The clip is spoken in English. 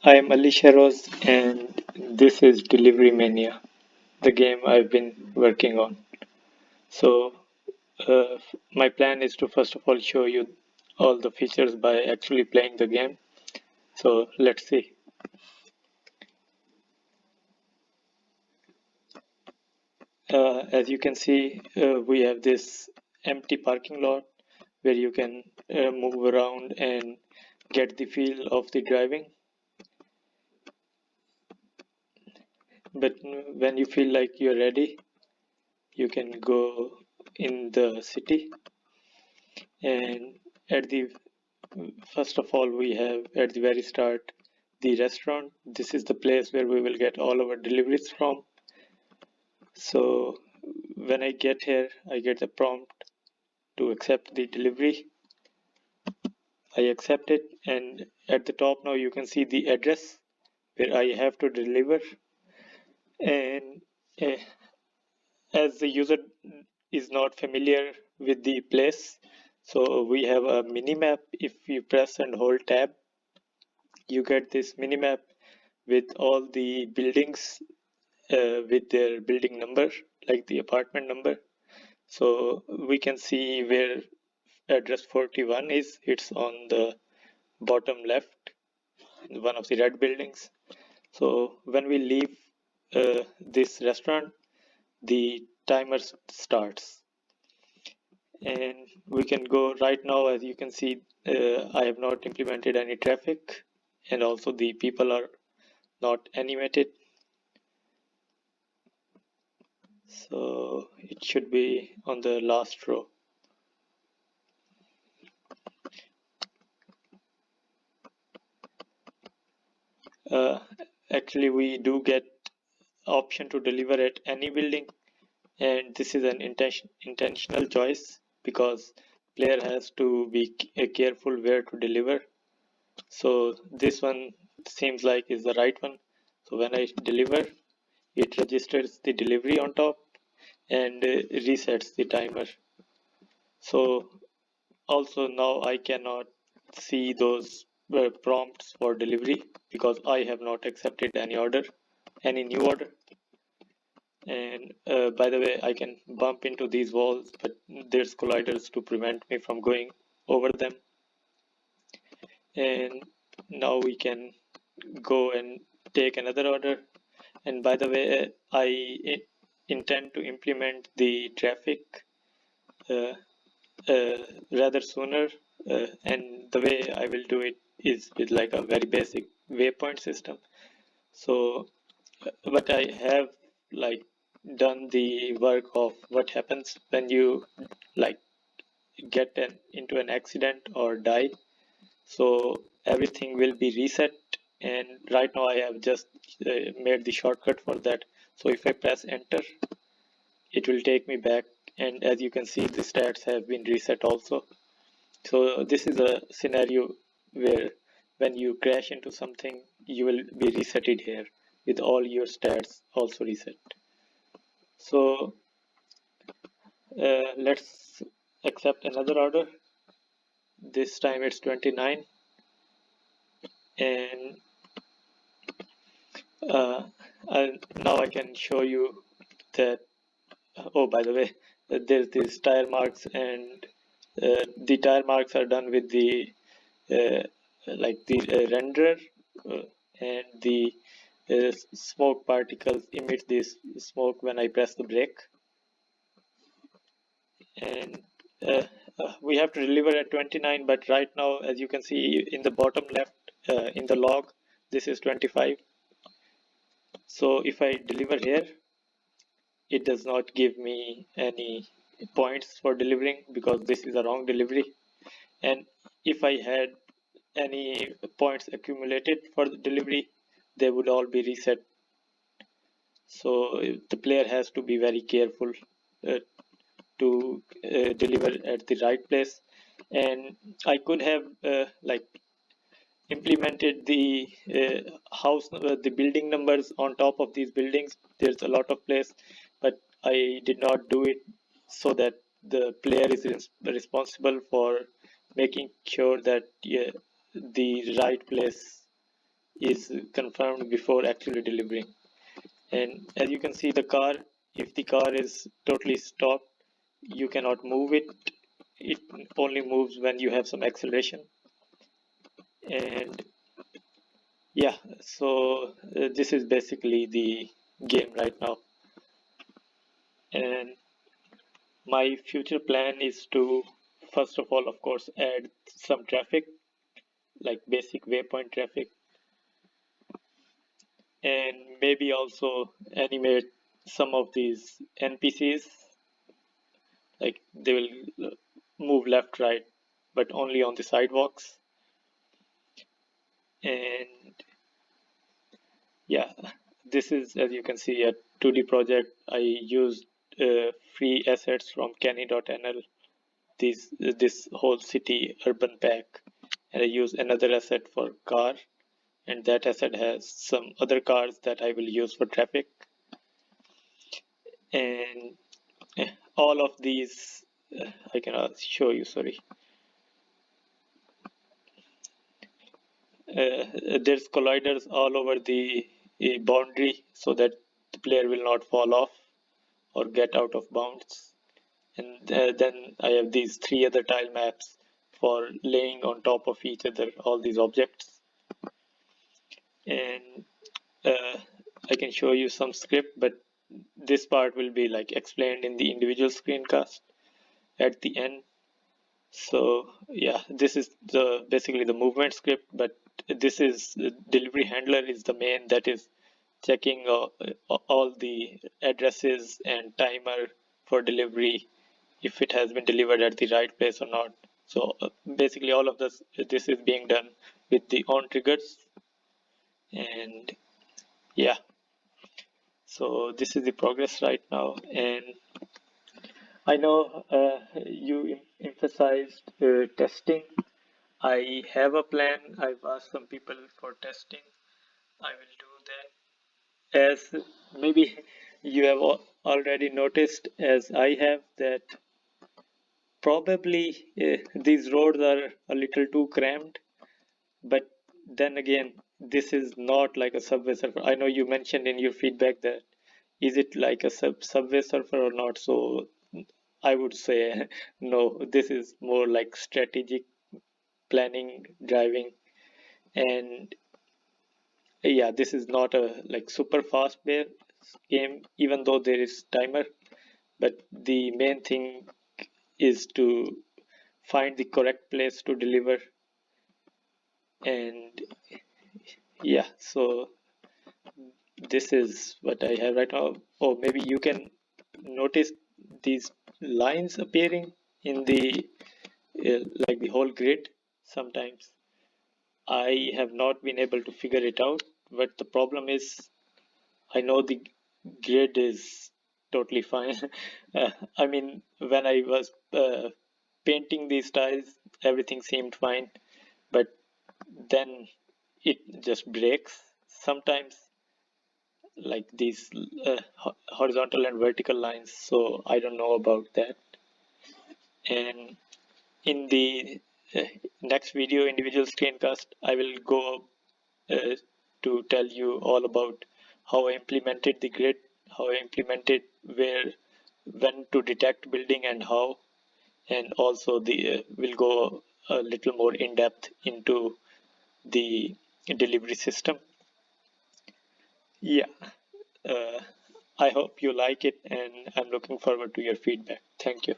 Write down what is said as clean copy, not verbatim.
I'm Shahrose and this is Delivery Mania, the game I've been working on. So, uh, my plan is to first of all show you all the features by actually playing the game. So, let's see. As you can see, we have this empty parking lot where you can move around and get the feel of the driving. But when you feel like you're ready, you can go in the city. And at the first of all, we have at the very start the restaurant. This is the place where we will get all our deliveries from. So when I get here, I get the prompt to accept the delivery. I accept it, and at the top now you can see the address where I have to deliver. And uh, as the user is not familiar with the place, so we have a mini map. If you press and hold tab, you get this mini map with all the buildings with their building number, like the apartment number. So we can see where address 41 is. It's on the bottom left, one of the red buildings. So when we leave this restaurant, the timer starts. And we can go right now. As you can see, I have not implemented any traffic, and also the people are not animated. So it should be on the last row. Uh, Actually, we do get option to deliver at any building, and this is an intentional choice because player has to be careful where to deliver. So this one seems like is the right one. So when I deliver, it registers the delivery on top and resets the timer. So also now I cannot see those prompts for delivery because I have not accepted any new order. And by the way, I can bump into these walls, but there's colliders to prevent me from going over them. And now we can go and take another order. And by the way, I intend to implement the traffic uh, rather sooner. And the way I will do it is with like a very basic waypoint system. So, but I have like done the work of what happens when you like into an accident or die. So everything will be reset. And right now I have just made the shortcut for that. So if I press enter, it will take me back. And as you can see, the stats have been reset also. So this is a scenario where when you crash into something, you will be resetted here with all your stats also reset. So let's accept another order. This time it's 29, and now I can show you that. Oh, by the way, there's these tire marks, and the tire marks are done with the like the renderer, and the smoke particles emit this smoke when I press the brake. And we have to deliver at 29, but right now, as you can see in the bottom left in the log, this is 25. So if I deliver here, it does not give me any points for delivering because this is a wrong delivery. And if I had any points accumulated for the delivery, they would all be reset. So the player has to be very careful to deliver at the right place. And I could have like implemented the the building numbers on top of these buildings. There's a lot of place, but I did not do it so that the player is responsible for making sure that the right place is confirmed before actually delivering. And as you can see, the car, if the car is totally stopped, you cannot move it. It only moves when you have some acceleration. And yeah, so this is basically the game right now. And my future plan is to, first of all, of course, add some traffic, like basic waypoint traffic, and maybe also animate some of these NPCs, like they will move left, right, but only on the sidewalks. And yeah, this is, as you can see, a 2D project. I used free assets from Canny.nl, this whole city urban pack, and I use another asset for car, and that asset has some other cars that I will use for traffic. And all of these I can show you, sorry. There's colliders all over the boundary so that the player will not fall off or get out of bounds. And then I have these 3 other tile maps for laying on top of each other all these objects. And I can show you some script, but this part will be like explained in the individual screencast at the end. So yeah, this is the basically the movement script, but this is the delivery handler is the main that is checking all the addresses and timer for delivery, if it has been delivered at the right place or not. So basically all of this is being done with the on triggers. And yeah, so this is the progress right now. And I know you emphasized testing. I have a plan. I've asked some people for testing. I will do that. As maybe you have already noticed, as I have, that probably these roads are a little too cramped. But then again, this is not like a Subway Surfer. I know you mentioned in your feedback that is it like a Subway Surfer or not? So I would say no, this is more like strategic planning, driving. And yeah, this is not a like super fast game, even though there is timer. But the main thing is to find the correct place to deliver. And yeah, so this is what I have right now. Or maybe you can notice these lines appearing in the like the whole grid. Sometimes I have not been able to figure it out, but the problem is I know the grid is totally fine. I mean, when I was painting these tiles, everything seemed fine, but then it just breaks sometimes, like these horizontal and vertical lines. So I don't know about that. And in the uh, next video, individual screencast, I will go uh, to tell you all about how I implemented the grid, how I implemented when to detect building and how, and also the will go a little more in depth into the delivery system. Yeah, uh, I hope you like it, and I'm looking forward to your feedback. Thank you.